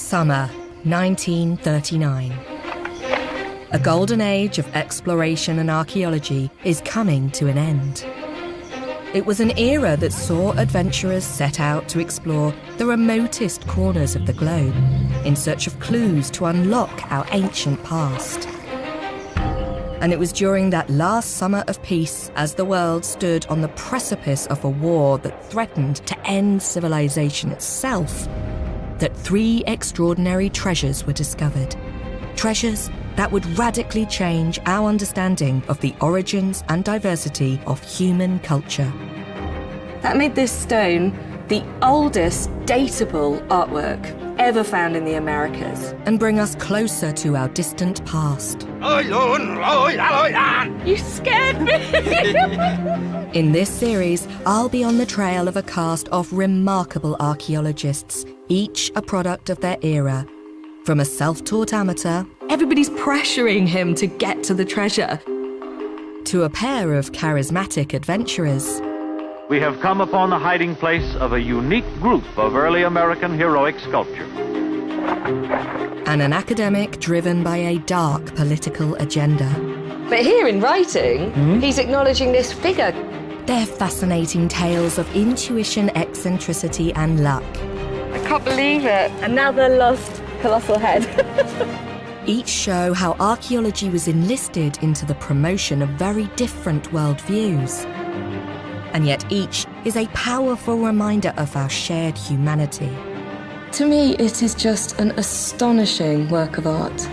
Summer 1939. A golden age of exploration and archaeology is coming to an end. It was an era that saw adventurers set out to explore the remotest corners of the globe in search of clues to unlock our ancient past. And it was during that last summer of peace, as the world stood on the precipice of a war that threatened to end civilization itself, that three extraordinary treasures were discovered. Treasures that would radically change our understanding of the origins and diversity of human culture. That made this stone the oldest datable artwork ever found in the Americas. And bring us closer to our distant past. You scared me! In this series, I'll be on the trail of a cast of remarkable archaeologists, each a product of their era. From a self-taught amateur, everybody's pressuring him to get to the treasure, to a pair of charismatic adventurers. We have come upon the hiding place of a unique group of early American heroic sculpture. And an academic driven by a dark political agenda. But here in writing, he's acknowledging this figure. They're fascinating tales of intuition, eccentricity and luck. I can't believe it. And now the lost colossal head. Each show how archaeology was enlisted into the promotion of very different worldviews. And yet each is a powerful reminder of our shared humanity. To me, it is just an astonishing work of art.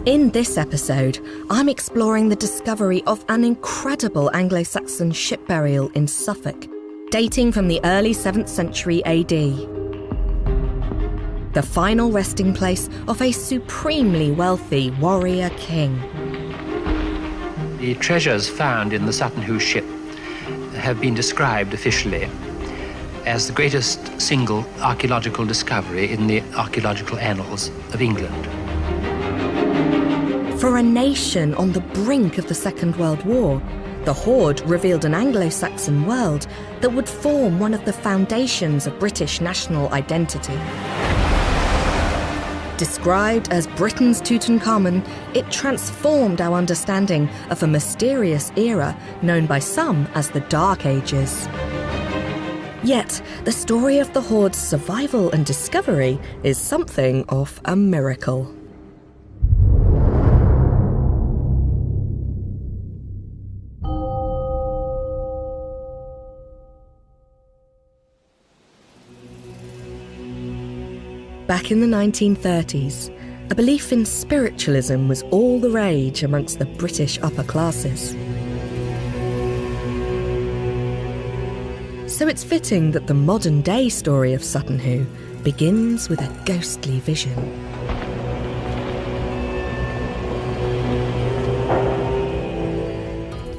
In this episode, I'm exploring the discovery of an incredible Anglo-Saxon ship burial in Suffolk, dating from the early 7th century AD. The final resting place of a supremely wealthy warrior king. The treasures found in the Sutton ship have been described officially as the greatest single archaeological discovery in the archaeological annals of England. For a nation on the brink of the Second World War, the Hoard revealed an Anglo-Saxon world that would form one of the foundations of British national identity. Described as Britain's Tutankhamun, it transformed our understanding of a mysterious era known by some as the Dark Ages. Yet, the story of the Hoard's survival and discovery is something of a miracle. Back in the 1930s, a belief in spiritualism was all the rage amongst the British upper classes. So it's fitting that the modern-day story of Sutton Hoo begins with a ghostly vision.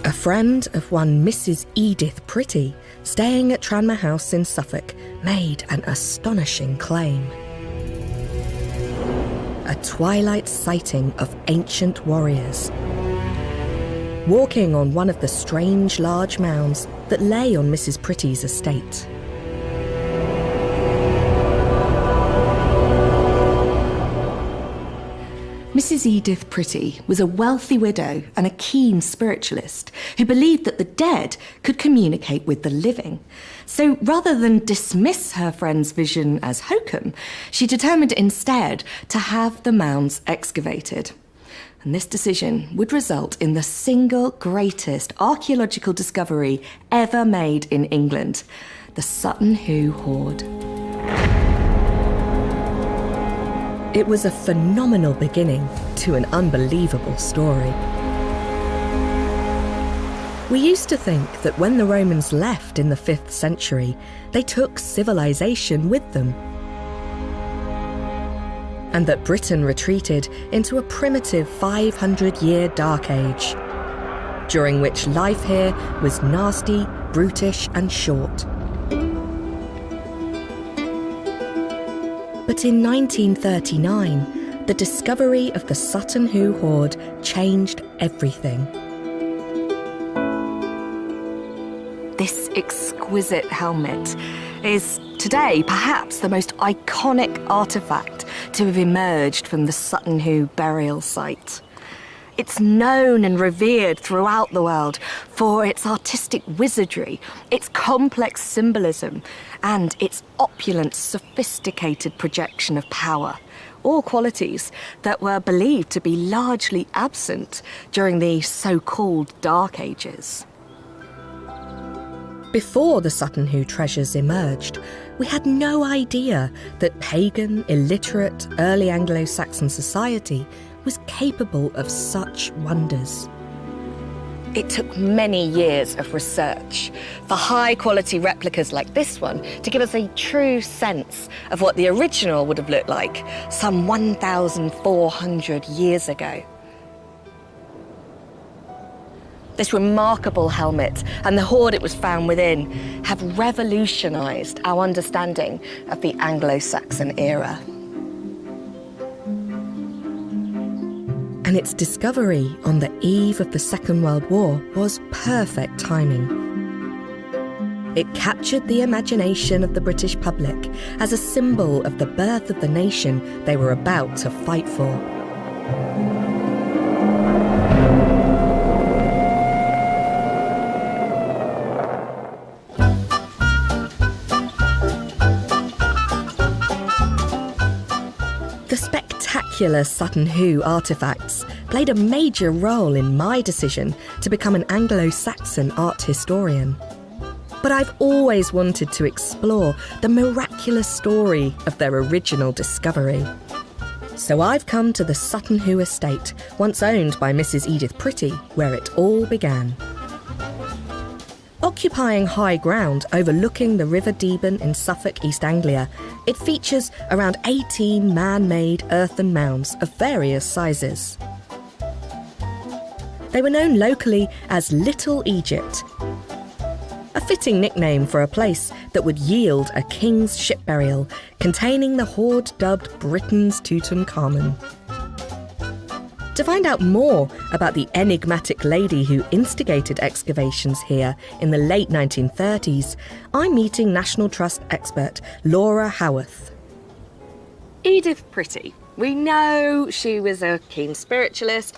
A friend of one Mrs. Edith Pretty, staying at Tranmere House in Suffolk, made an astonishing claim. A twilight sighting of ancient warriors, walking on one of the strange large mounds that lay on Mrs. Pretty's estate. Mrs. Edith Pretty was a wealthy widow and a keen spiritualist who believed that the dead could communicate with the living. So rather than dismiss her friend's vision as hokum, she determined instead to have the mounds excavated. And this decision would result in the single greatest archaeological discovery ever made in England, the Sutton Hoo Hoard. It was a phenomenal beginning to an unbelievable story. We used to think that when the Romans left in the 5th century, they took civilization with them, and that Britain retreated into a primitive 500-year dark age, during which life here was nasty, brutish and short. But in 1939, the discovery of the Sutton Hoo Hoard changed everything. This exquisite helmet is Today, perhaps the most iconic artefact to have emerged from the Sutton Hoo burial site. It's known and revered throughout the world for its artistic wizardry, its complex symbolism, and its opulent, sophisticated projection of power. All qualities that were believed to be largely absent during the so-called Dark Ages. Before the Sutton Hoo treasures emerged, we had no idea that pagan, illiterate, early Anglo-Saxon society was capable of such wonders. It took many years of research for high-quality replicas like this one to give us a true sense of what the original would have looked like some 1,400 years ago. This remarkable helmet and the hoard it was found within have revolutionised our understanding of the Anglo-Saxon era. And its discovery on the eve of the Second World War was perfect timing. It captured the imagination of the British public as a symbol of the birth of the nation they were about to fight for. The spectacular Sutton Hoo artefacts played a major role in my decision to become an Anglo-Saxon art historian. But I've always wanted to explore the miraculous story of their original discovery. So I've come to the Sutton Hoo estate, once owned by Mrs. Edith Pretty, where it all began. Occupying high ground overlooking the River Deben in Suffolk, East Anglia, it features around 18 man-made earthen mounds of various sizes. They were known locally as Little Egypt, a fitting nickname for a place that would yield a king's ship burial containing the hoard dubbed Britain's Tutankhamun. To find out more about the enigmatic lady who instigated excavations here in the late 1930s, I'm meeting National Trust expert Laura Howarth. Edith Pretty. We know she was a keen spiritualist,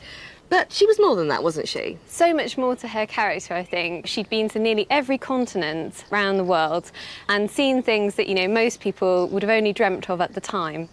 but she was more than that, wasn't she? So much more to her character, I think. She'd been to nearly every continent around the world and seen things that, most people would have only dreamt of at the time.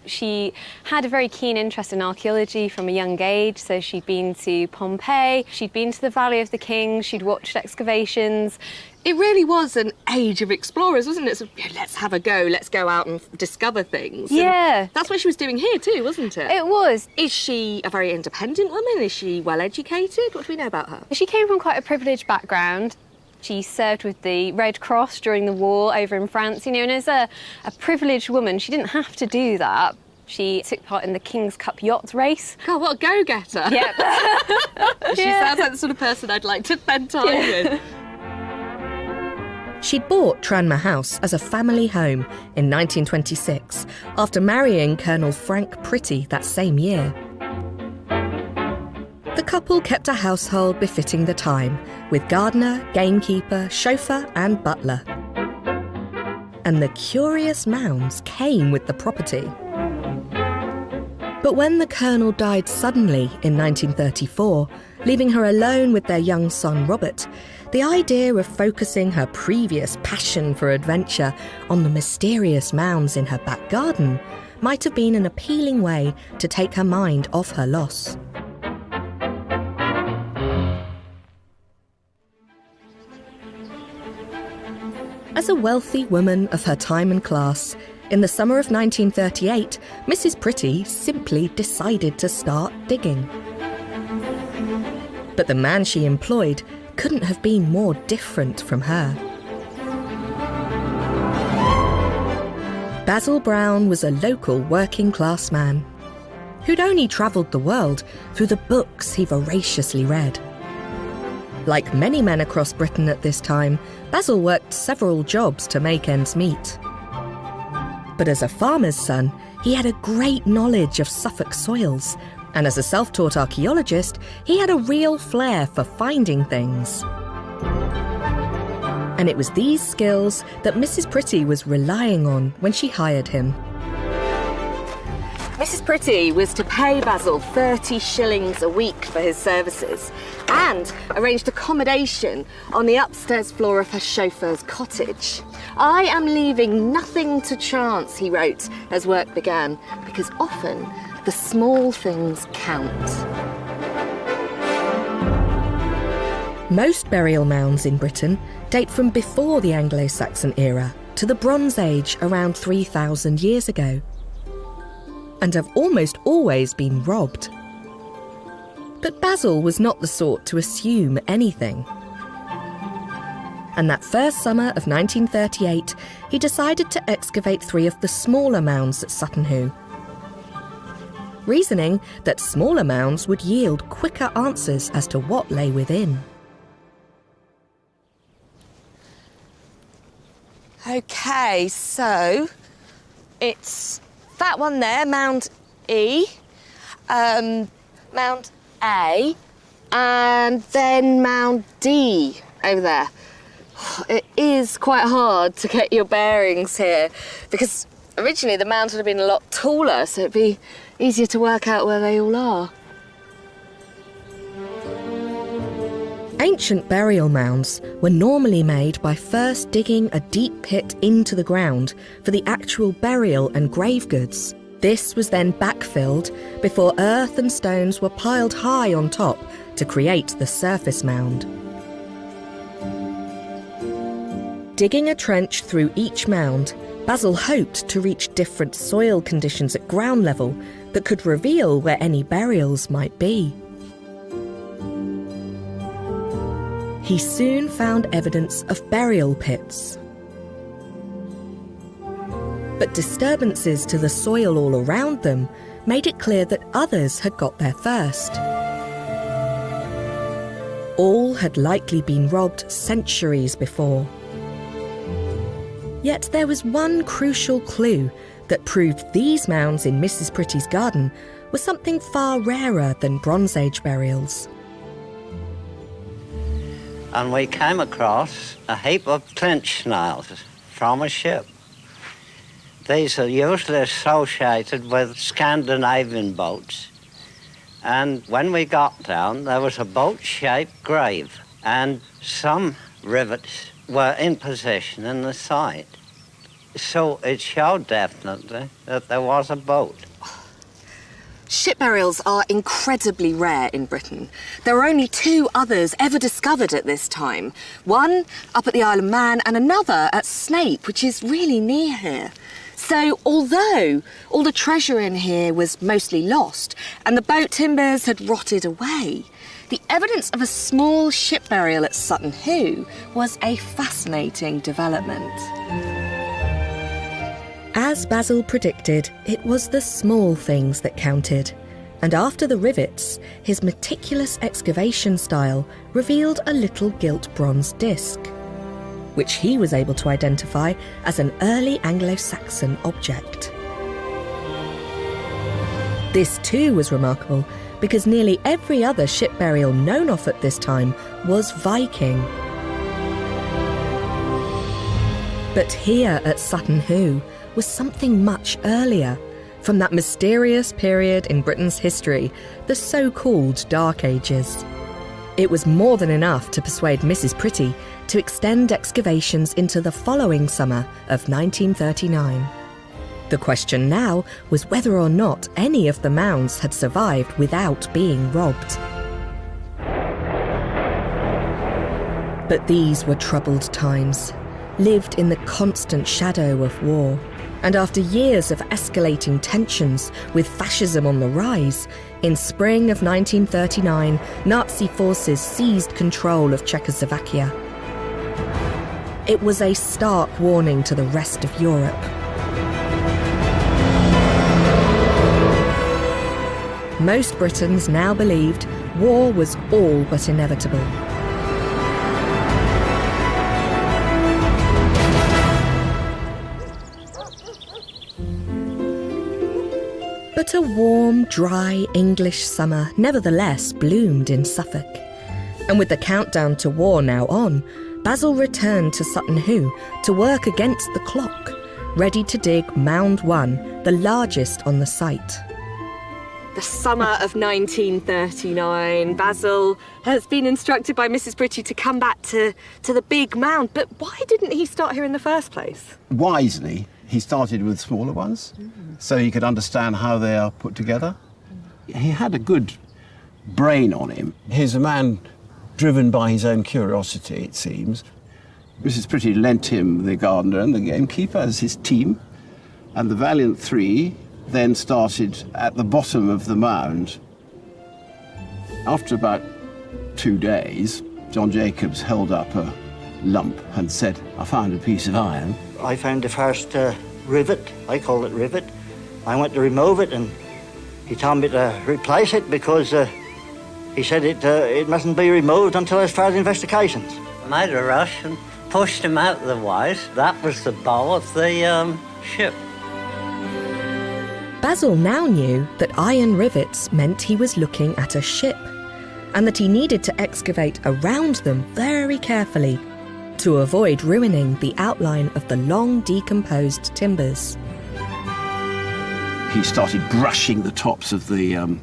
She had a very keen interest in archaeology from a young age, so she'd been to Pompeii, she'd been to the Valley of the Kings, she'd watched excavations. It really was an age of explorers, wasn't it? So, let's have a go, let's go out and discover things. Yeah. And that's what she was doing here too, wasn't it? It was. Is she a very independent woman? Is she well educated? What do we know about her? She came from quite a privileged background. She served with the Red Cross during the war over in France, and as a privileged woman, she didn't have to do that. She took part in the King's Cup yacht race. God, what a go-getter. Yep. She sounds like the sort of person I'd like to spend time with. She'd bought Tranmere House as a family home in 1926 after marrying Colonel Frank Pretty that same year. The couple kept a household befitting the time, with gardener, gamekeeper, chauffeur and butler. And the curious mounds came with the property. But when the Colonel died suddenly in 1934, leaving her alone with their young son Robert, the idea of focusing her previous passion for adventure on the mysterious mounds in her back garden might have been an appealing way to take her mind off her loss. As a wealthy woman of her time and class, in the summer of 1938, Mrs. Pretty simply decided to start digging. But the man she employed couldn't have been more different from her. Basil Brown was a local working-class man who'd only travelled the world through the books he voraciously read. Like many men across Britain at this time, Basil worked several jobs to make ends meet. But as a farmer's son, he had a great knowledge of Suffolk soils, and as a self-taught archaeologist, he had a real flair for finding things. And it was these skills that Mrs. Pretty was relying on when she hired him. Mrs. Pretty was to pay Basil 30 shillings a week for his services and arranged accommodation on the upstairs floor of her chauffeur's cottage. "I am leaving nothing to chance," he wrote as work began, because often the small things count. Most burial mounds in Britain date from before the Anglo-Saxon era to the Bronze Age around 3,000 years ago, and have almost always been robbed. But Basil was not the sort to assume anything. And that first summer of 1938, he decided to excavate 3 of the smaller mounds at Sutton Hoo, reasoning that smaller mounds would yield quicker answers as to what lay within. OK, so it's that one there, Mound E, Mound A, and then Mound D over there. It is quite hard to get your bearings here because originally the mounds would have been a lot taller, so it'd be easier to work out where they all are. Ancient burial mounds were normally made by first digging a deep pit into the ground for the actual burial and grave goods. This was then backfilled before earth and stones were piled high on top to create the surface mound. Digging a trench through each mound, Basil hoped to reach different soil conditions at ground level that could reveal where any burials might be. He soon found evidence of burial pits. But disturbances to the soil all around them made it clear that others had got there first. All had likely been robbed centuries before. Yet there was one crucial clue that proved these mounds in Mrs. Pretty's garden were something far rarer than Bronze Age burials. And we came across a heap of clinch nails from a ship. These are usually associated with Scandinavian boats. And when we got down, there was a boat-shaped grave, and some rivets were in position in the side. So it showed definitely that there was a boat. Ship burials are incredibly rare in Britain. There are only 2 others ever discovered at this time. One up at the Isle of Man and another at Snape, which is really near here. So although all the treasure in here was mostly lost and the boat timbers had rotted away, the evidence of a small ship burial at Sutton Hoo was a fascinating development. As Basil predicted, it was the small things that counted. And after the rivets, his meticulous excavation style revealed a little gilt bronze disc, which he was able to identify as an early Anglo-Saxon object. This too was remarkable because nearly every other ship burial known of at this time was Viking. But here at Sutton Hoo was something much earlier, from that mysterious period in Britain's history, the so-called Dark Ages. It was more than enough to persuade Mrs. Pretty to extend excavations into the following summer of 1939. The question now was whether or not any of the mounds had survived without being robbed. But these were troubled times, lived in the constant shadow of war. And after years of escalating tensions with fascism on the rise, in spring of 1939, Nazi forces seized control of Czechoslovakia. It was a stark warning to the rest of Europe. Most Britons now believed war was all but inevitable. But a warm, dry English summer nevertheless bloomed in Suffolk. And with the countdown to war now on, Basil returned to Sutton Hoo to work against the clock, ready to dig Mound 1, the largest on the site. The summer of 1939, Basil has been instructed by Mrs. Britty to come back to the big mound. But why didn't he start here in the first place? Wisely, he started with smaller ones, so he could understand how they are put together. He had a good brain on him. He's a man driven by his own curiosity, it seems. Mrs. Britty lent him the gardener and the gamekeeper as his team, and the valiant three then started at the bottom of the mound. After about 2 days, John Jacobs held up a lump and said, "I found a piece of iron." I found the first rivet. I call it rivet. I went to remove it, and he told me to replace it because he said it mustn't be removed until there's further investigations. I made a rush and pushed him out of the way. That was the bow of the ship. Basil now knew that iron rivets meant he was looking at a ship, and that he needed to excavate around them very carefully to avoid ruining the outline of the long decomposed timbers. He started brushing the tops of the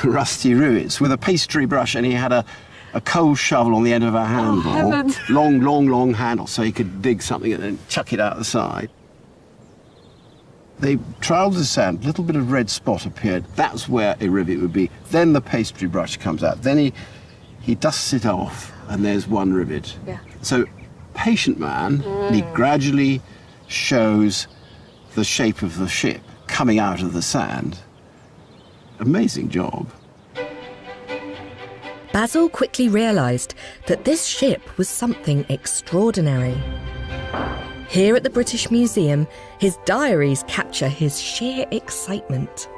rusty rivets with a pastry brush, and he had a coal shovel on the end of a handle. Oh, heavens. Long handle, so he could dig something and then chuck it out the side. They trialled the sand, a little bit of red spot appeared. That's where a rivet would be. Then the pastry brush comes out. Then he dusts it off, and there's one rivet. Yeah. So, patient man, he gradually shows the shape of the ship coming out of the sand. Amazing job. Basil quickly realised that this ship was something extraordinary. Here at the British Museum, his diaries capture his sheer excitement.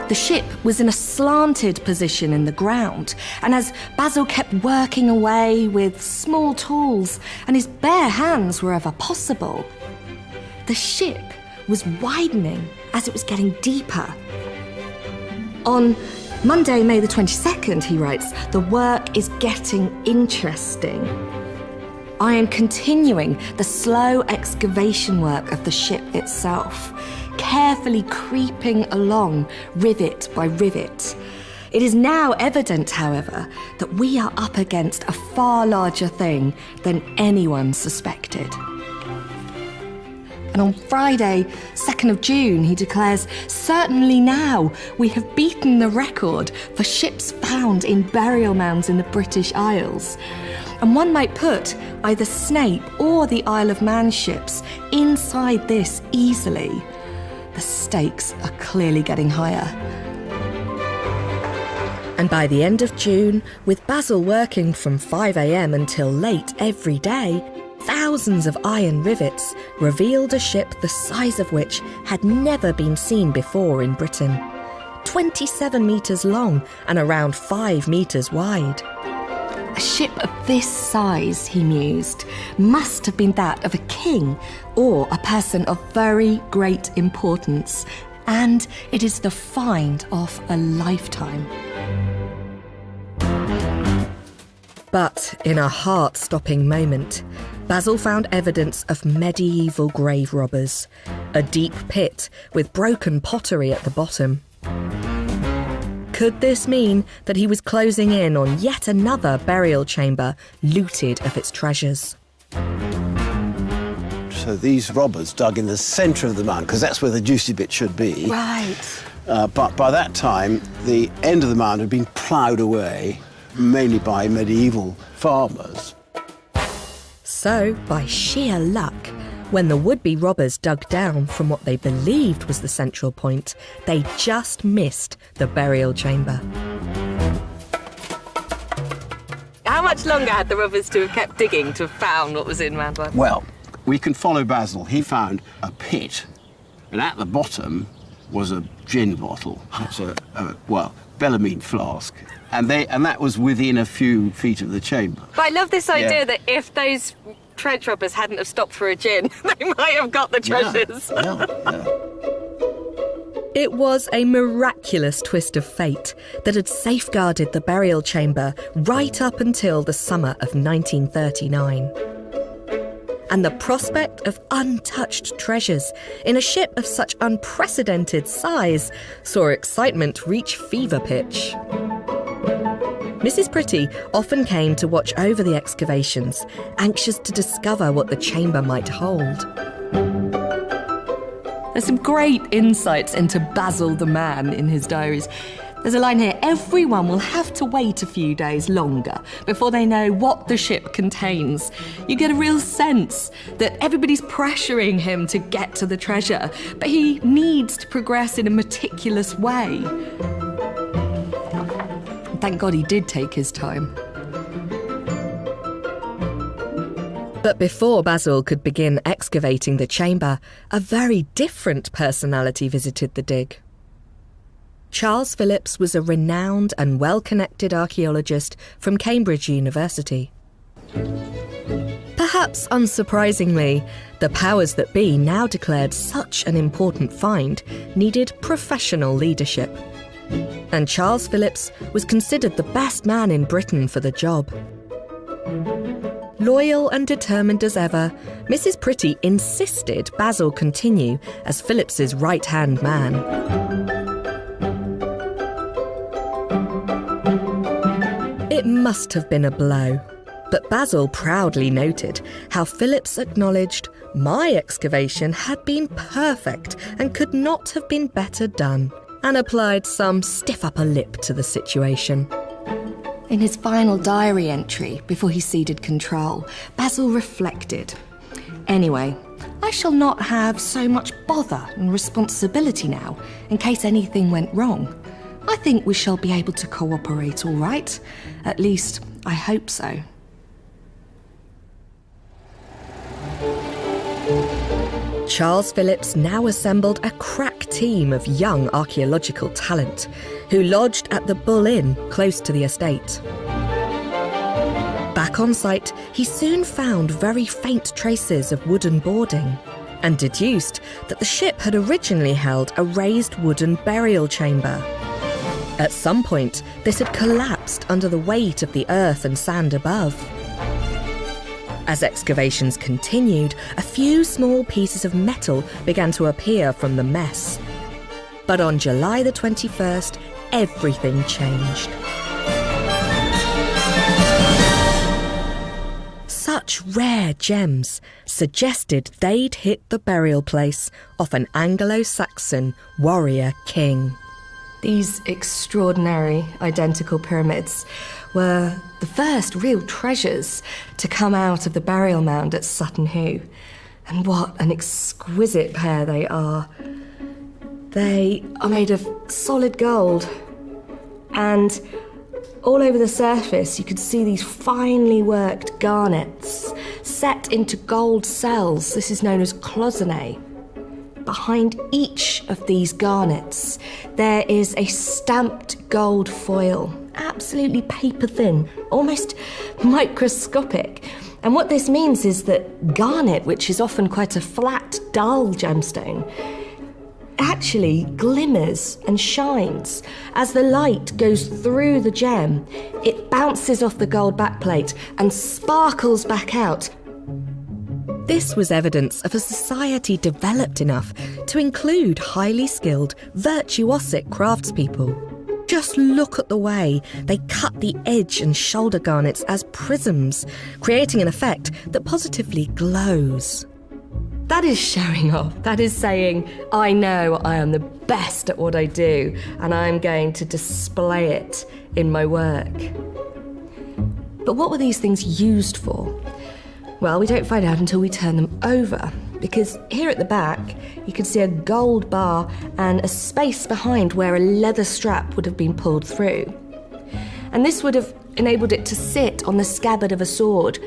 The ship was in a slanted position in the ground, and as Basil kept working away with small tools and his bare hands wherever possible, the ship was widening as it was getting deeper. On Monday, May the 22nd, he writes, "The work is getting interesting. I am continuing the slow excavation work of the ship itself, carefully creeping along rivet by rivet. It is now evident, however, that we are up against a far larger thing than anyone suspected." And on Friday, 2nd of June, he declares, "Certainly now we have beaten the record for ships found in burial mounds in the British Isles. And one might put either Snape or the Isle of Man ships inside this easily. The stakes are clearly getting higher." And by the end of June, with Basil working from 5 a.m. until late every day, thousands of iron rivets revealed a ship the size of which had never been seen before in Britain. 27 metres long and around 5 metres wide. A ship of this size, he mused, must have been that of a king or a person of very great importance, and it is the find of a lifetime. But in a heart-stopping moment, Basil found evidence of medieval grave robbers, a deep pit with broken pottery at the bottom. Could this mean that he was closing in on yet another burial chamber looted of its treasures? So these robbers dug in the centre of the mound, because that's where the juicy bit should be. Right. But by that time, the end of the mound had been ploughed away, mainly by medieval farmers. So, by sheer luck, when the would-be robbers dug down from what they believed was the central point, they just missed the burial chamber. How much longer had the robbers to have kept digging to have found what was in Mound 1? Well, we can follow Basil. He found a pit, and at the bottom was a gin bottle. That's Bellarmine flask. And that was within a few feet of the chamber. But I love this idea Yeah. that if those trench robbers hadn't have stopped for a gin, they might have got the treasures. Yeah. It was a miraculous twist of fate that had safeguarded the burial chamber right up until the summer of 1939. And the prospect of untouched treasures in a ship of such unprecedented size saw excitement reach fever pitch. Mrs. Pretty often came to watch over the excavations, anxious to discover what the chamber might hold. There's some great insights into Basil the man in his diaries. There's a line here: everyone will have to wait a few days longer before they know what the ship contains. You get a real sense that everybody's pressuring him to get to the treasure, but he needs to progress in a meticulous way. Thank God he did take his time. But before Basil could begin excavating the chamber, a very different personality visited the dig. Charles Phillips was a renowned and well-connected archaeologist from Cambridge University. Perhaps unsurprisingly, the powers that be now declared such an important find needed professional leadership. And Charles Phillips was considered the best man in Britain for the job. Loyal and determined as ever, Mrs. Pretty insisted Basil continue as Phillips's right-hand man. It must have been a blow, but Basil proudly noted how Phillips acknowledged, "My excavation had been perfect and could not have been better done," and applied some stiff upper lip to the situation. In his final diary entry, before he ceded control, Basil reflected, "Anyway, I shall not have so much bother and responsibility now, in case anything went wrong. I think we shall be able to cooperate all right. At least, I hope so." Charles Phillips now assembled a crack team of young archaeological talent who lodged at the Bull Inn close to the estate. Back on site, he soon found very faint traces of wooden boarding and deduced that the ship had originally held a raised wooden burial chamber. At some point, this had collapsed under the weight of the earth and sand above. As excavations continued, a few small pieces of metal began to appear from the mess. But on July the 21st, everything changed. Such rare gems suggested they'd hit the burial place of an Anglo-Saxon warrior king. These extraordinary identical pyramids were the first real treasures to come out of the burial mound at Sutton Hoo. And what an exquisite pair they are. They are made of solid gold, and all over the surface you could see these finely worked garnets set into gold cells. This is known as cloisonne. Behind each of these garnets, there is a stamped gold foil, absolutely paper thin, almost microscopic. And what this means is that garnet, which is often quite a flat, dull gemstone, actually glimmers and shines. As the light goes through the gem, it bounces off the gold backplate and sparkles back out. This was evidence of a society developed enough to include highly skilled, virtuosic craftspeople. Just look at the way they cut the edge and shoulder garnets as prisms, creating an effect that positively glows. That is showing off. That is saying, I know I am the best at what I do, and I'm going to display it in my work. But what were these things used for? Well, we don't find out until we turn them over, because here at the back, you can see a gold bar and a space behind where a leather strap would have been pulled through. And this would have enabled it to sit on the scabbard of a sword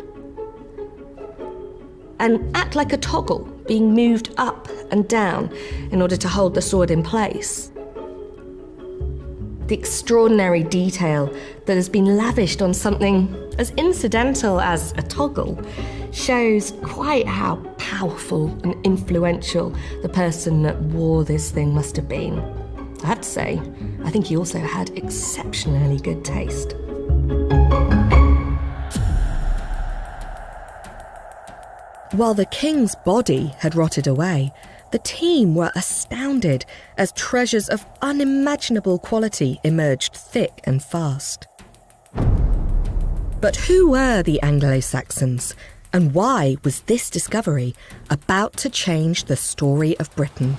and act like a toggle, being moved up and down in order to hold the sword in place. The extraordinary detail that has been lavished on something as incidental as a toggle shows quite how powerful and influential the person that wore this thing must have been. I have to say, I think he also had exceptionally good taste. While the king's body had rotted away, the team were astounded as treasures of unimaginable quality emerged thick and fast. But who were the Anglo-Saxons, and why was this discovery about to change the story of Britain?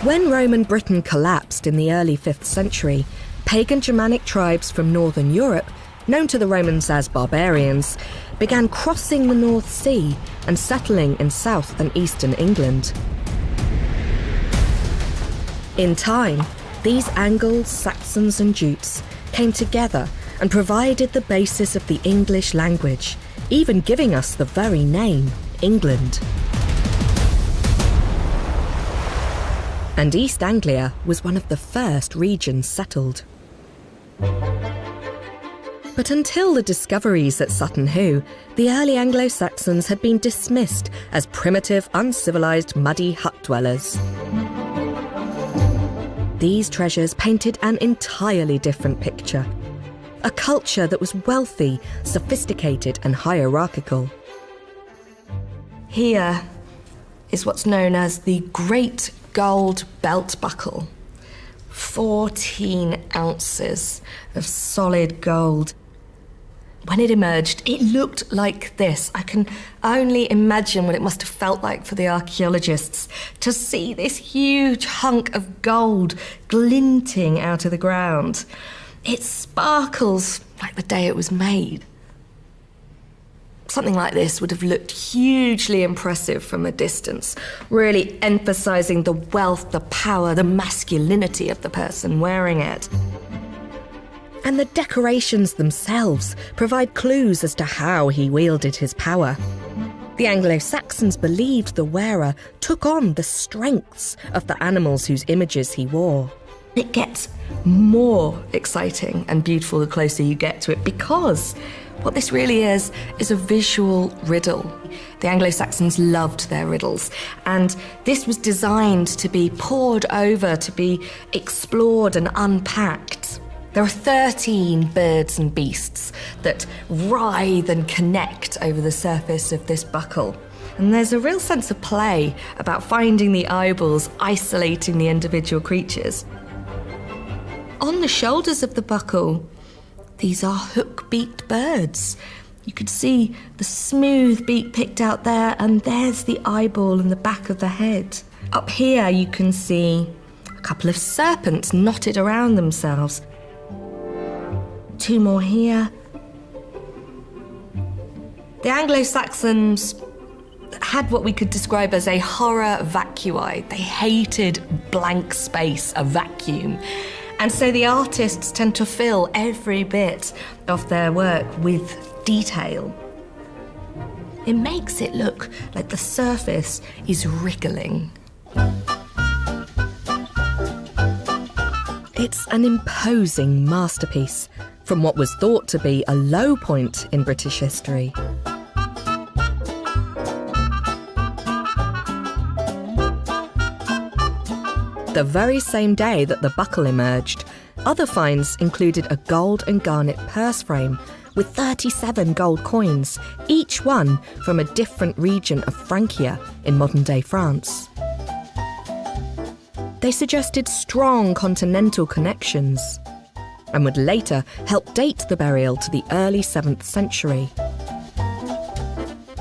When Roman Britain collapsed in the early 5th century, pagan Germanic tribes from northern Europe, known to the Romans as barbarians, began crossing the North Sea and settling in south and eastern England. In time, these Angles, Saxons and Jutes came together and provided the basis of the English language, even giving us the very name, England. And East Anglia was one of the first regions settled. But until the discoveries at Sutton Hoo, the early Anglo-Saxons had been dismissed as primitive, uncivilized, muddy hut dwellers. These treasures painted an entirely different picture. A culture that was wealthy, sophisticated and hierarchical. Here is what's known as the Great Gold Belt Buckle. 14 ounces of solid gold. When it emerged, it looked like this. I can only imagine what it must have felt like for the archaeologists to see this huge hunk of gold glinting out of the ground. It sparkles like the day it was made. Something like this would have looked hugely impressive from a distance, really emphasizing the wealth, the power, the masculinity of the person wearing it. And the decorations themselves provide clues as to how he wielded his power. The Anglo-Saxons believed the wearer took on the strengths of the animals whose images he wore. It gets more exciting and beautiful the closer you get to it, because what this really is a visual riddle. The Anglo-Saxons loved their riddles, and this was designed to be pored over, to be explored and unpacked. There are 13 birds and beasts that writhe and connect over the surface of this buckle. And there's a real sense of play about finding the eyeballs, isolating the individual creatures. On the shoulders of the buckle, these are hook-beaked birds. You could see the smooth beak picked out there, and there's the eyeball in the back of the head. Up here you can see a couple of serpents knotted around themselves. 2 more here. The Anglo-Saxons had what we could describe as a horror vacui. They hated blank space, a vacuum. And so the artists tend to fill every bit of their work with detail. It makes it look like the surface is wriggling. It's an imposing masterpiece from what was thought to be a low point in British history. The very same day that the buckle emerged, other finds included a gold and garnet purse frame with 37 gold coins, each one from a different region of Francia in modern-day France. They suggested strong continental connections and would later help date the burial to the early 7th century.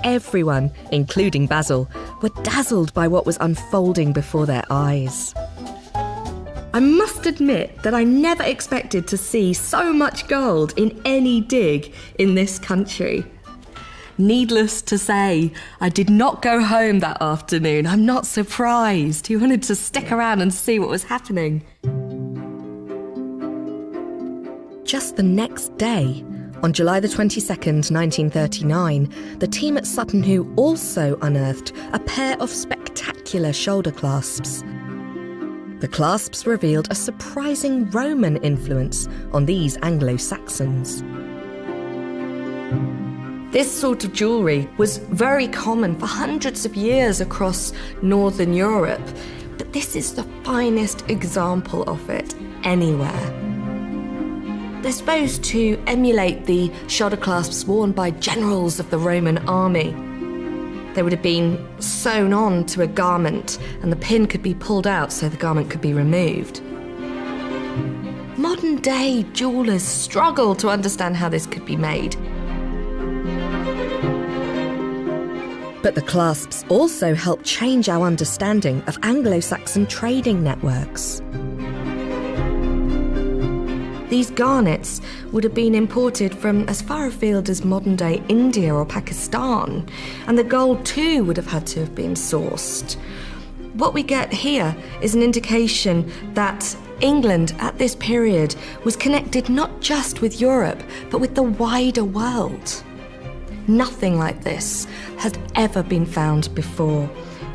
Everyone, including Basil, were dazzled by what was unfolding before their eyes. I must admit that I never expected to see so much gold in any dig in this country. Needless to say, I did not go home that afternoon. I'm not surprised. He wanted to stick around and see what was happening. Just the next day, on July the 22nd, 1939, the team at Sutton Hoo also unearthed a pair of spectacular shoulder clasps. The clasps revealed a surprising Roman influence on these Anglo-Saxons. This sort of jewellery was very common for hundreds of years across northern Europe. but this is the finest example of it anywhere. They're supposed to emulate the shoulder clasps worn by generals of the Roman army. They would have been sewn on to a garment, and the pin could be pulled out so the garment could be removed. Modern-day jewellers struggle to understand how this could be made. But the clasps also help change our understanding of Anglo-Saxon trading networks. These garnets would have been imported from as far afield as modern-day India or Pakistan, and the gold too would have had to have been sourced. What we get here is an indication that England at this period was connected not just with Europe, but with the wider world. Nothing like this had ever been found before,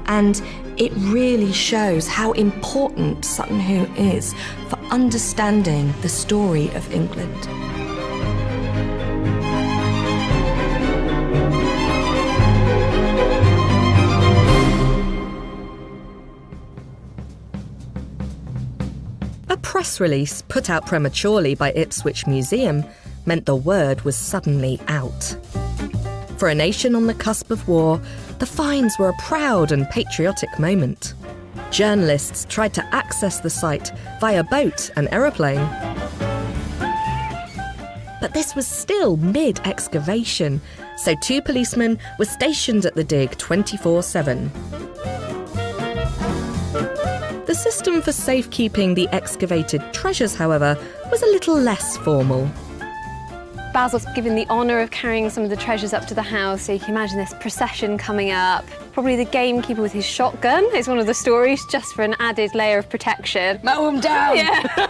and it really shows how important Sutton Hoo is for understanding the story of England. A press release put out prematurely by Ipswich Museum meant the word was suddenly out. For a nation on the cusp of war, the finds were a proud and patriotic moment. Journalists tried to access the site via boat and aeroplane. But this was still mid-excavation, so 2 policemen were stationed at the dig 24/7. The system for safekeeping the excavated treasures, however, was a little less formal. Basil's given the honour of carrying some of the treasures up to the house, so you can imagine this procession coming up. Probably the gamekeeper with his shotgun is one of the stories, just for an added layer of protection. Mow him down! Yeah.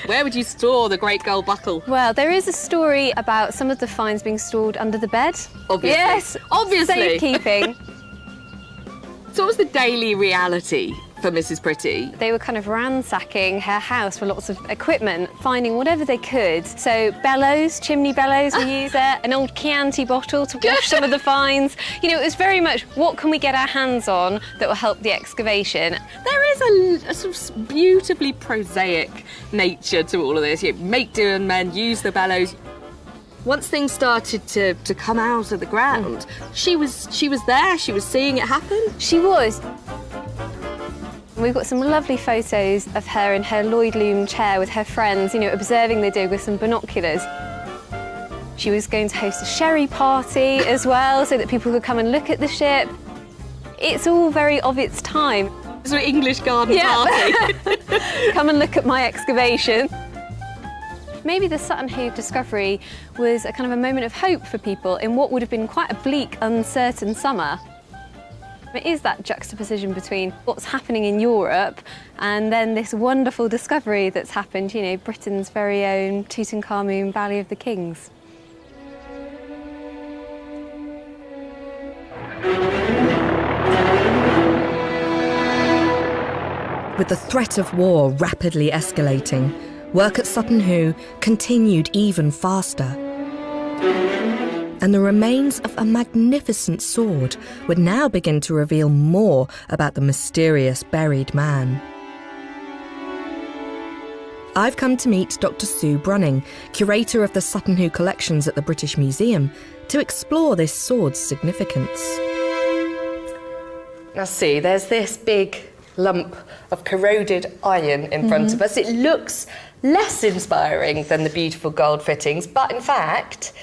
Where would you store the great gold buckle? Well, there is a story about some of the finds being stored under the bed. Obviously. Yes, Obviously. Safekeeping. So what was the daily reality for Mrs. Pretty? They were kind of ransacking her house for lots of equipment, finding whatever they could. So bellows, chimney bellows, we use it, an old Chianti bottle to wash some of the finds. You know, it was very much, what can we get our hands on that will help the excavation? There is a sort of beautifully prosaic nature to all of this. You make do and men, use the bellows. Once things started to come out of the ground, she was there, she was seeing it happen. She was. We've got some lovely photos of her in her Lloyd loom chair with her friends, you know, observing the dig with some binoculars. She was going to host a sherry party as well, so that people could come and look at the ship. It's all very of its time. It's an English garden party. Come and look at my excavation. Maybe the Sutton Hoo discovery was a kind of a moment of hope for people in what would have been quite a bleak, uncertain summer. It is that juxtaposition between what's happening in Europe and then this wonderful discovery that's happened, you know, Britain's very own Tutankhamun Valley of the Kings. With the threat of war rapidly escalating, work at Sutton Hoo continued even faster. And the remains of a magnificent sword would now begin to reveal more about the mysterious buried man. I've come to meet Dr. Sue Brunning, curator of the Sutton Hoo collections at the British Museum, to explore this sword's significance. Now, Sue, there's this big lump of corroded iron in front of us. It looks less inspiring than the beautiful gold fittings, but in fact,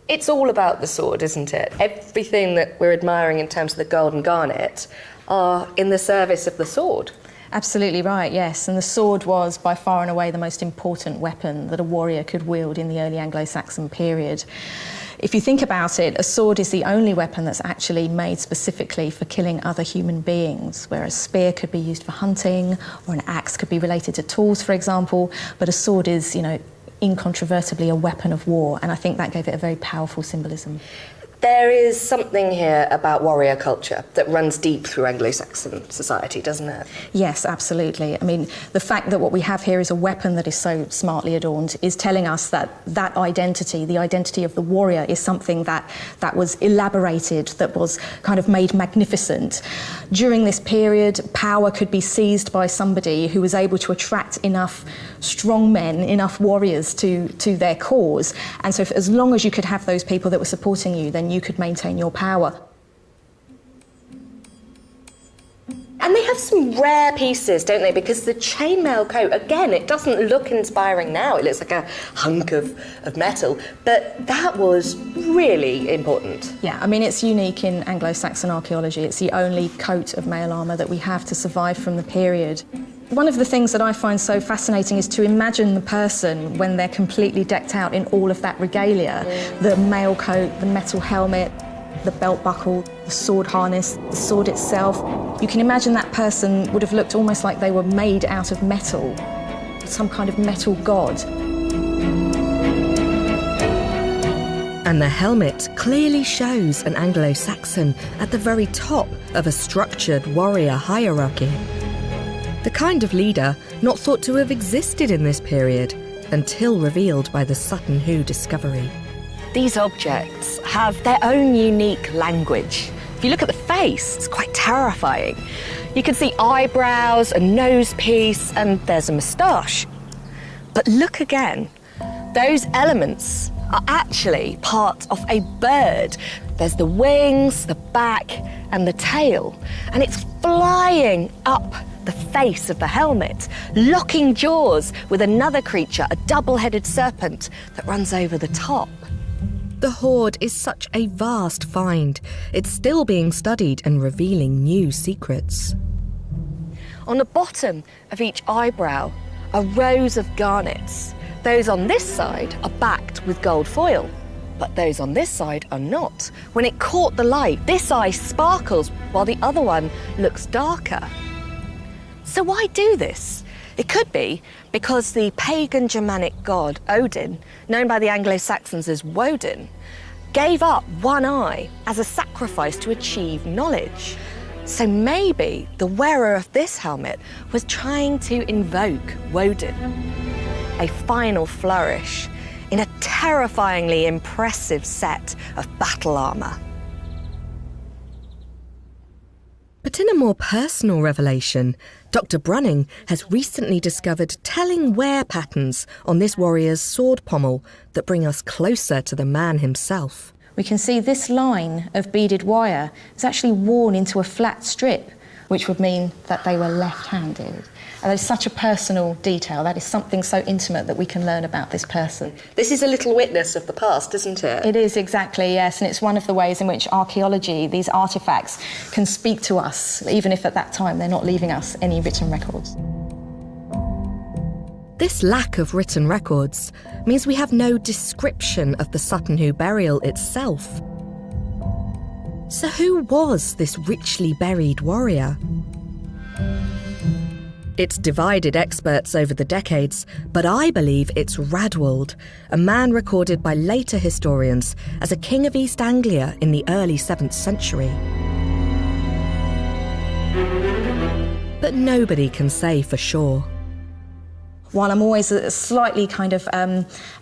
it's all about the sword, isn't it? Everything that we're admiring in terms of the gold and garnet are in the service of the sword. Absolutely right, yes. And the sword was by far and away the most important weapon that a warrior could wield in the early Anglo-Saxon period. If you think about it, a sword is the only weapon that's actually made specifically for killing other human beings, where a spear could be used for hunting, or an axe could be related to tools, for example, but a sword is, you know, incontrovertibly a weapon of war, and I think that gave it a very powerful symbolism. There is something here about warrior culture that runs deep through Anglo-Saxon society, doesn't it? Yes, absolutely. I mean, the fact that what we have here is a weapon that is so smartly adorned is telling us that that identity, the identity of the warrior, is something that was elaborated, that was kind of made magnificent. During this period, power could be seized by somebody who was able to attract enough strong men, enough warriors to their cause. And so as long as you could have those people that were supporting you, then you could maintain your power. And they have some rare pieces, don't they? Because the chainmail coat, again, it doesn't look inspiring now. It looks like a hunk of metal. But that was really important. Yeah, I mean, it's unique in Anglo-Saxon archaeology. It's the only coat of mail armour that we have to survive from the period. One of the things that I find so fascinating is to imagine the person when they're completely decked out in all of that regalia. The mail coat, the metal helmet, the belt buckle, the sword harness, the sword itself. You can imagine that person would have looked almost like they were made out of metal, some kind of metal god. And the helmet clearly shows an Anglo-Saxon at the very top of a structured warrior hierarchy. The kind of leader not thought to have existed in this period until revealed by the Sutton Hoo discovery. These objects have their own unique language. If you look at the face, it's quite terrifying. You can see eyebrows, a nose piece, and there's a moustache. But look again. Those elements are actually part of a bird. There's the wings, the back, and the tail. And it's flying up the face of the helmet, locking jaws with another creature, a double-headed serpent that runs over the top. The Hoard is such a vast find. It's still being studied and revealing new secrets. On the bottom of each eyebrow are rows of garnets. Those on this side are backed with gold foil, but those on this side are not. When it caught the light, this eye sparkles while the other one looks darker. So why do this? It could be because the pagan Germanic god Odin, known by the Anglo-Saxons as Woden, gave up one eye as a sacrifice to achieve knowledge. So maybe the wearer of this helmet was trying to invoke Woden. A final flourish in a terrifyingly impressive set of battle armour. But in a more personal revelation, Dr. Brunning has recently discovered telling wear patterns on this warrior's sword pommel that bring us closer to the man himself. We can see this line of beaded wire is actually worn into a flat strip, which would mean that they were left-handed. And there's such a personal detail. That is something so intimate that we can learn about this person. This is a little witness of the past, isn't it? It is, exactly, yes. And it's one of the ways in which archaeology, these artefacts, can speak to us, even if at that time they're not leaving us any written records. This lack of written records means we have no description of the Sutton Hoo burial itself. So who was this richly buried warrior? It's divided experts over the decades, but I believe it's Radwald, a man recorded by later historians as a king of East Anglia in the early 7th century. But nobody can say for sure. While I'm always slightly kind of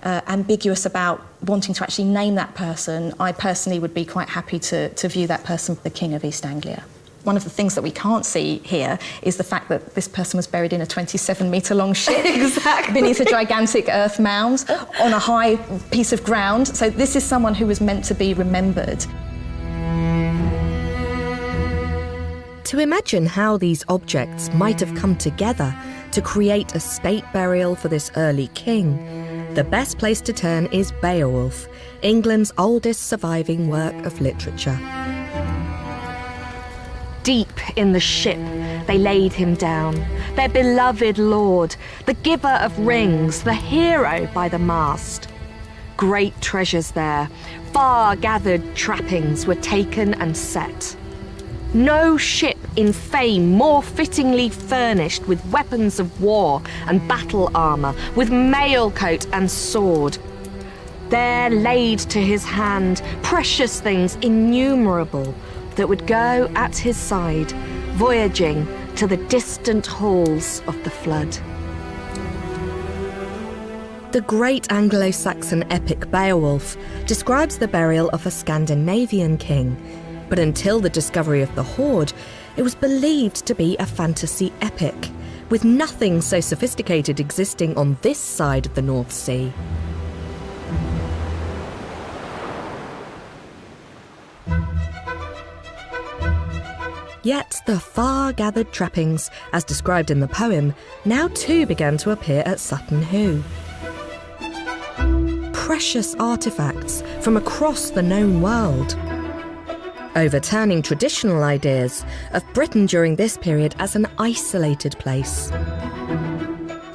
ambiguous about wanting to actually name that person, I personally would be quite happy to view that person the king of East Anglia. One of the things that we can't see here is the fact that this person was buried in a 27-metre-long ship Exactly. beneath a gigantic earth mound on a high piece of ground. So this is someone who was meant to be remembered. To imagine how these objects might have come together to create a state burial for this early king, the best place to turn is Beowulf, England's oldest surviving work of literature. Deep in the ship, they laid him down, their beloved lord, the giver of rings, the hero by the mast. Great treasures there, far-gathered trappings were taken and set. No ship in fame more fittingly furnished with weapons of war and battle armour, with mail coat and sword. there laid to his hand precious things innumerable that would go at his side, voyaging to the distant halls of the flood. The great Anglo-Saxon epic Beowulf describes the burial of a Scandinavian king, but until the discovery of the Hoard, it was believed to be a fantasy epic, with nothing so sophisticated existing on this side of the North Sea. Yet the far-gathered trappings, as described in the poem, now too began to appear at Sutton Hoo. Precious artefacts from across the known world, overturning traditional ideas of Britain during this period as an isolated place.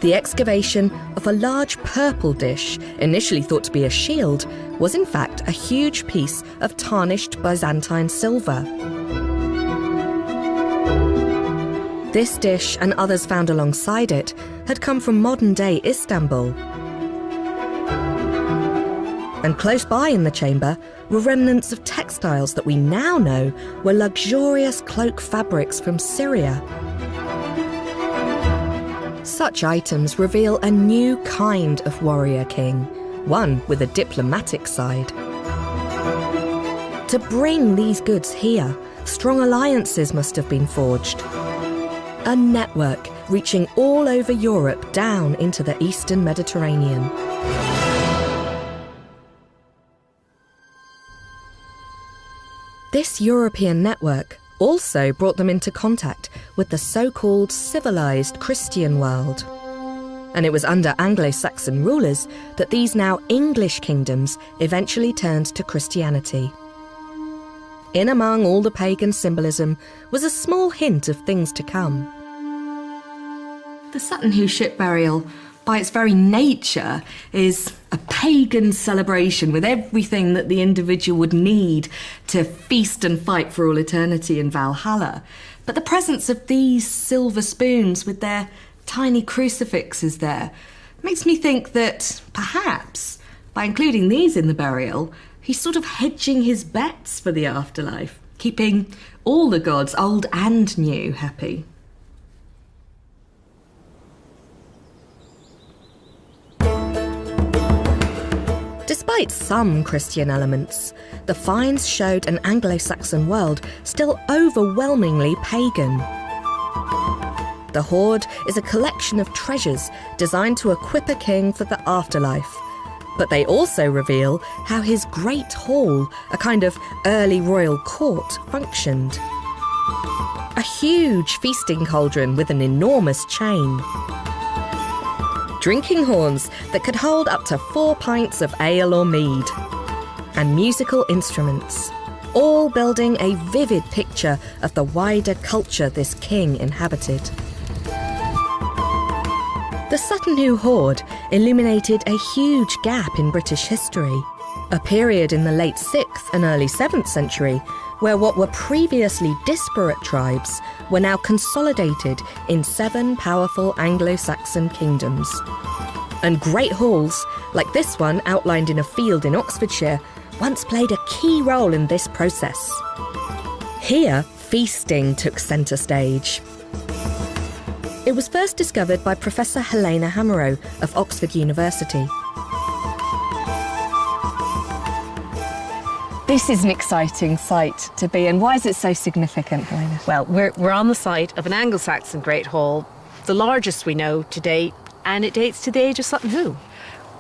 The excavation of a large purple dish, initially thought to be a shield, was in fact a huge piece of tarnished Byzantine silver. This dish and others found alongside it had come from modern-day Istanbul. And close by in the chamber were remnants of textiles that we now know were luxurious cloak fabrics from Syria. Such items reveal a new kind of warrior king, one with a diplomatic side. To bring these goods here, strong alliances must have been forged. A network reaching all over Europe down into the eastern Mediterranean. This European network also brought them into contact with the so-called civilized Christian world. And it was under Anglo-Saxon rulers that these now English kingdoms eventually turned to Christianity. In among all the pagan symbolism was a small hint of things to come. The Sutton Hoo ship burial, by its very nature, is a pagan celebration with everything that the individual would need to feast and fight for all eternity in Valhalla. But the presence of these silver spoons with their tiny crucifixes there makes me think that perhaps, by including these in the burial, he's sort of hedging his bets for the afterlife, keeping all the gods, old and new, happy. Despite some Christian elements, the finds showed an Anglo-Saxon world still overwhelmingly pagan. The Hoard is a collection of treasures designed to equip a king for the afterlife, but they also reveal how his great hall, a kind of early royal court, functioned. A huge feasting cauldron with an enormous chain. Drinking horns that could hold up to 4 pints of ale or mead, and musical instruments, all building a vivid picture of the wider culture this king inhabited. The Sutton Hoo Hoard illuminated a huge gap in British history, a period in the late 6th and early 7th century where what were previously disparate tribes were now consolidated in 7 powerful Anglo-Saxon kingdoms. And great halls, like this one outlined in a field in Oxfordshire, once played a key role in this process. Here, feasting took centre stage. It was first discovered by Professor Helena Hamerow of Oxford University. This is an exciting site to be in. Why is it so significant, Helena? Well, we're on the site of an Anglo-Saxon Great Hall, the largest we know to date, and it dates to the age of Sutton Hoo.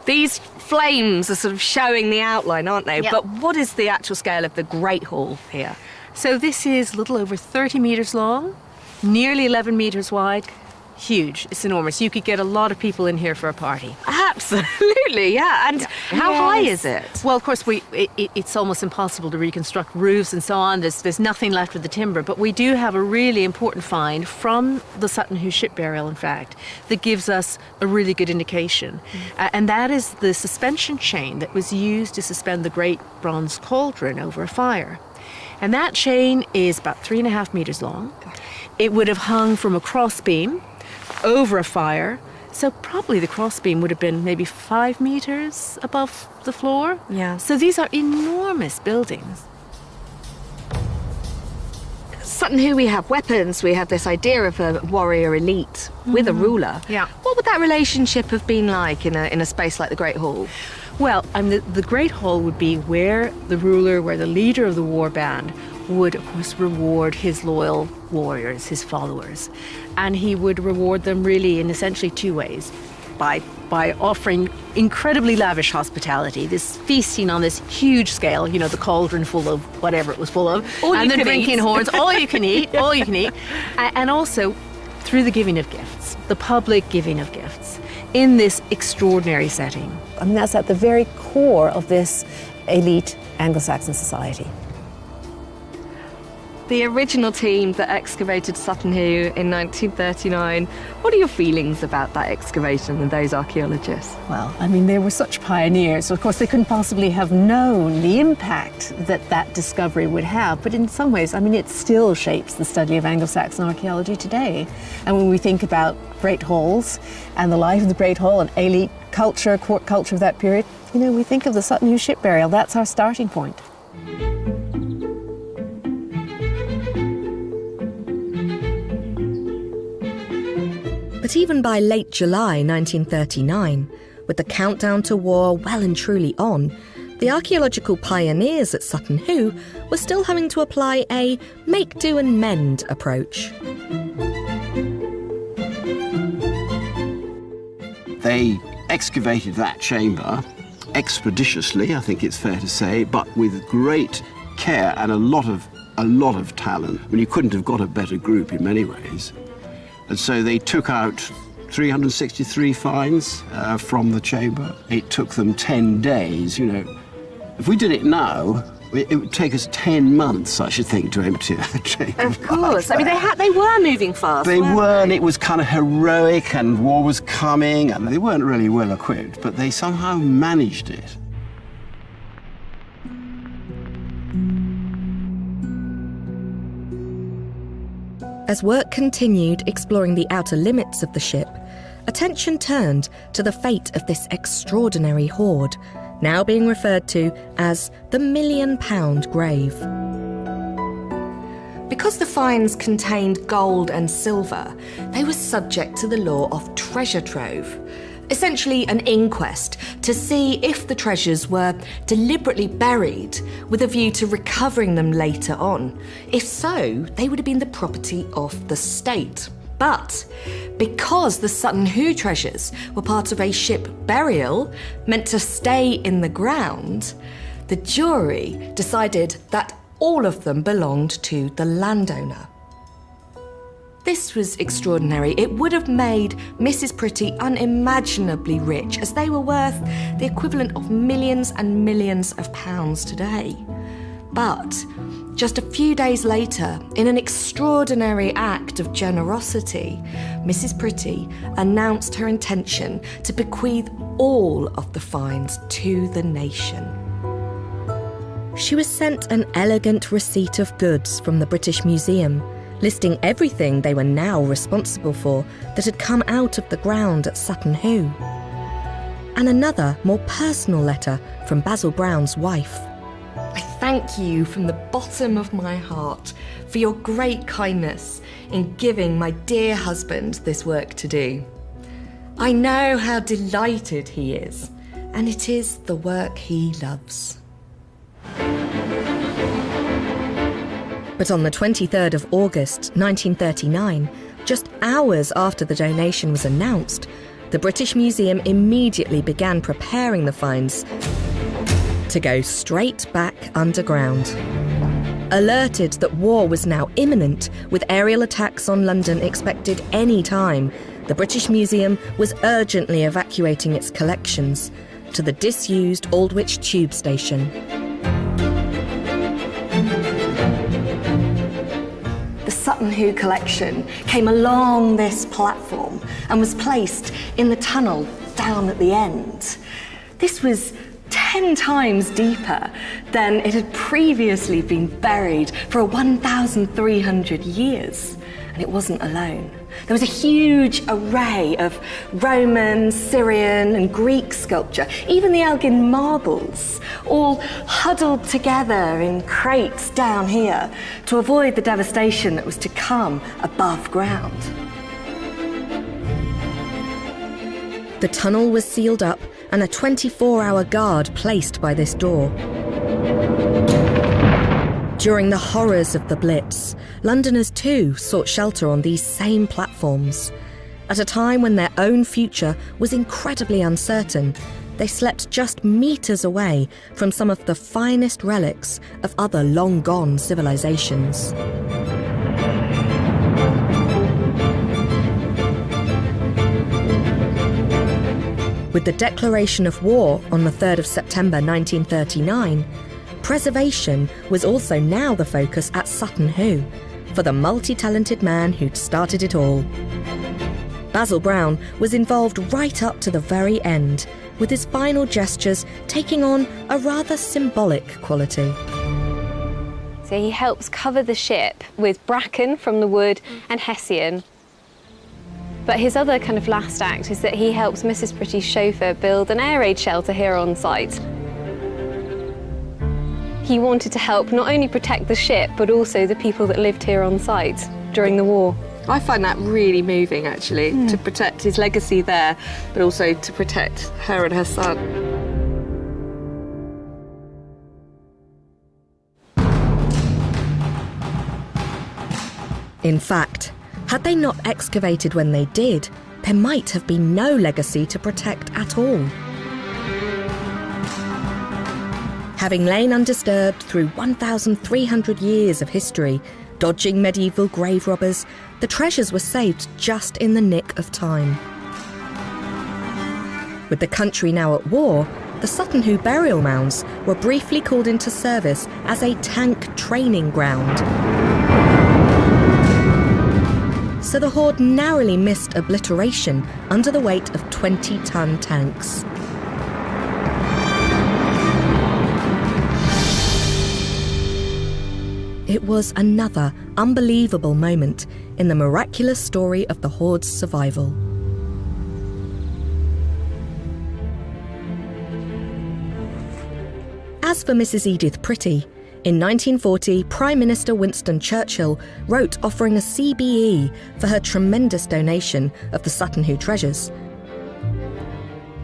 These flames are sort of showing the outline, aren't they? Yep. But what is the actual scale of the Great Hall here? So this is a little over 30 metres long, nearly 11 metres wide. Huge. It's enormous. You could get a lot of people in here for a party. Absolutely, yeah. And how high is it? Well, of course, it's almost impossible to reconstruct roofs and so on. There's nothing left of the timber. But we do have a really important find from the Sutton Hoo ship burial, in fact, that gives us a really good indication. And that is the suspension chain that was used to suspend the great bronze cauldron over a fire. And that chain is about 3.5 metres long. It would have hung from a crossbeam over a fire So probably the crossbeam would have been maybe 5 meters above the floor. Yeah. So these are enormous buildings. Sutton Hoo, we have weapons, we have this idea of a warrior elite with a ruler. Yeah. What would that relationship have been like in a space like the Great Hall? Well, the Great Hall would be where the ruler, where the leader of the war band would, of course, reward his loyal warriors, his followers. And he would reward them really in essentially 2 ways. By offering incredibly lavish hospitality, this feasting on this huge scale, you know, the cauldron full of whatever it was full of, and the drinking horns, all you can eat, all you can eat. And also through the giving of gifts, the public giving of gifts in this extraordinary setting. I mean, that's at the very core of this elite Anglo-Saxon society. The original team that excavated Sutton Hoo in 1939, what are your feelings about that excavation and those archaeologists? Well, I mean, they were such pioneers. Of course, they couldn't possibly have known the impact that that discovery would have. But in some ways, I mean, it still shapes the study of Anglo-Saxon archaeology today. And when we think about great halls and the life of the Great Hall and elite culture, court culture of that period, you know, we think of the Sutton Hoo ship burial. That's our starting point. But even by late July 1939, with the countdown to war well and truly on, the archaeological pioneers at Sutton Hoo were still having to apply a make do and mend approach. They excavated that chamber expeditiously, I think it's fair to say, but with great care and a lot of talent. I mean, you couldn't have got a better group in many ways. And so they took out 363 finds from the chamber. It took them 10 days, you know. If we did it now, it would take us 10 months, I should think, to empty a chamber. Of course. I mean, they were moving fast. They were, and it was kind of heroic, and war was coming, and they weren't really well equipped, but they somehow managed it. As work continued exploring the outer limits of the ship, attention turned to the fate of this extraordinary hoard, now being referred to as the £1 million grave. Because the finds contained gold and silver, they were subject to the law of treasure trove, essentially an inquest to see if the treasures were deliberately buried with a view to recovering them later on. If so, they would have been the property of the state. But because the Sutton Hoo treasures were part of a ship burial meant to stay in the ground, the jury decided that all of them belonged to the landowner. This was extraordinary. It would have made Mrs. Pretty unimaginably rich, as they were worth the equivalent of millions and millions of pounds today. But just a few days later, in an extraordinary act of generosity, Mrs. Pretty announced her intention to bequeath all of the finds to the nation. She was sent an elegant receipt of goods from the British Museum, listing everything they were now responsible for that had come out of the ground at Sutton Hoo. And another, more personal letter from Basil Brown's wife. I thank you from the bottom of my heart for your great kindness in giving my dear husband this work to do. I know how delighted he is, and it is the work he loves. But on the 23rd of August 1939, just hours after the donation was announced, the British Museum immediately began preparing the finds to go straight back underground. Alerted that war was now imminent, with aerial attacks on London expected any time, the British Museum was urgently evacuating its collections to the disused Aldwych tube station. The Sutton Hoo collection came along this platform and was placed in the tunnel down at the end. This was 10 times deeper than it had previously been buried for 1,300 years. And it wasn't alone. There was a huge array of Roman, Syrian and Greek sculpture, even the Elgin marbles, all huddled together in crates down here to avoid the devastation that was to come above ground. The tunnel was sealed up and a 24-hour guard placed by this door. During the horrors of the Blitz, Londoners too sought shelter on these same platforms. At a time when their own future was incredibly uncertain, they slept just metres away from some of the finest relics of other long-gone civilizations. With the declaration of war on the 3rd of September 1939, preservation was also now the focus at Sutton Hoo, for the multi-talented man who'd started it all. Basil Brown was involved right up to the very end, with his final gestures taking on a rather symbolic quality. So he helps cover the ship with bracken from the wood and hessian. But his other kind of last act is that he helps Mrs. Pretty's chauffeur build an air raid shelter here on site. He wanted to help not only protect the ship, but also the people that lived here on site during the war. I find that really moving, actually, to protect his legacy there, but also to protect her and her son. In fact, had they not excavated when they did, there might have been no legacy to protect at all. Having lain undisturbed through 1,300 years of history, dodging medieval grave robbers, the treasures were saved just in the nick of time. With the country now at war, the Sutton Hoo burial mounds were briefly called into service as a tank training ground. So the Hoard narrowly missed obliteration under the weight of 20-ton tanks. It was another unbelievable moment in the miraculous story of the Hoard's survival. As for Mrs. Edith Pretty, in 1940, Prime Minister Winston Churchill wrote offering a CBE for her tremendous donation of the Sutton Hoo treasures,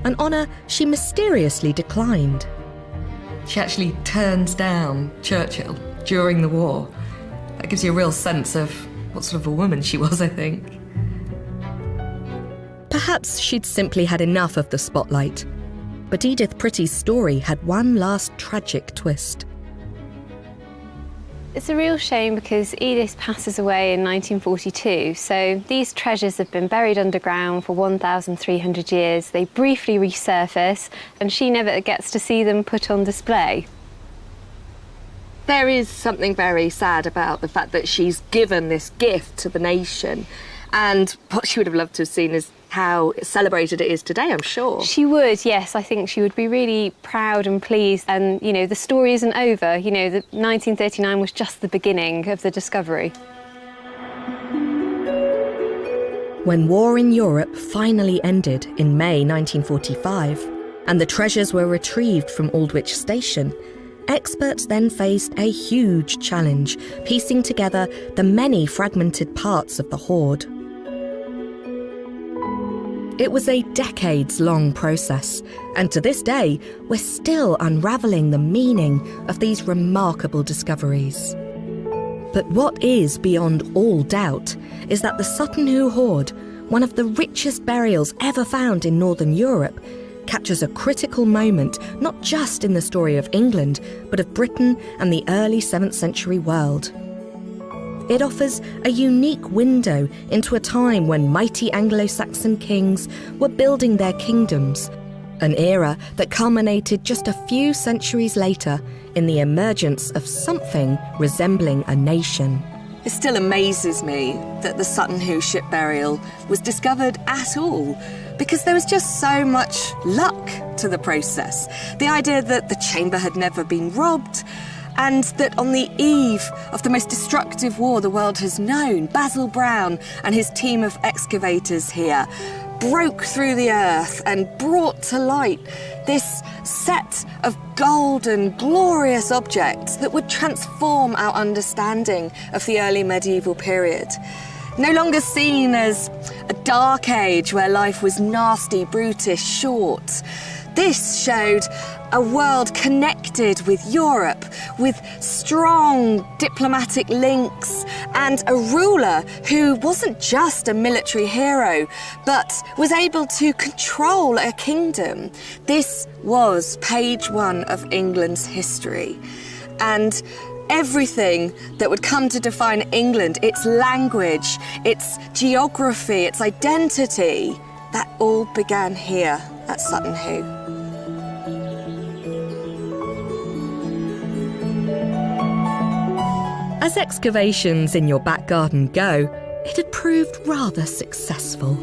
an honour she mysteriously declined. She actually turned down Churchill during the war. That gives you a real sense of what sort of a woman she was, I think. Perhaps she'd simply had enough of the spotlight. But Edith Pretty's story had one last tragic twist. It's a real shame because Edith passes away in 1942, so these treasures have been buried underground for 1,300 years. They briefly resurface, and she never gets to see them put on display. There is something very sad about the fact that she's given this gift to the nation, and what she would have loved to have seen is how celebrated it is today, I'm sure. She would, yes. I think she would be really proud and pleased. And, you know, the story isn't over. You know, the 1939 was just the beginning of the discovery. When war in Europe finally ended in May 1945, and the treasures were retrieved from Aldwych Station, experts then faced a huge challenge, piecing together the many fragmented parts of the hoard. It was a decades-long process, and to this day, we're still unravelling the meaning of these remarkable discoveries. But what is beyond all doubt is that the Sutton Hoo Hoard, one of the richest burials ever found in Northern Europe, captures a critical moment not just in the story of England, but of Britain and the early 7th century world. It offers a unique window into a time when mighty Anglo-Saxon kings were building their kingdoms, an era that culminated just a few centuries later in the emergence of something resembling a nation. It still amazes me that the Sutton Hoo ship burial was discovered at all, because there was just so much luck to the process. The idea that the chamber had never been robbed, and that on the eve of the most destructive war the world has known, Basil Brown and his team of excavators here broke through the earth and brought to light this set of golden, glorious objects that would transform our understanding of the early medieval period. No longer seen as a dark age where life was nasty, brutish, short. This showed a world connected with Europe, with strong diplomatic links, and a ruler who wasn't just a military hero, but was able to control a kingdom. This was page one of England's history. And everything that would come to define England, its language, its geography, its identity, that all began here at Sutton Hoo. As excavations in your back garden go, it had proved rather successful.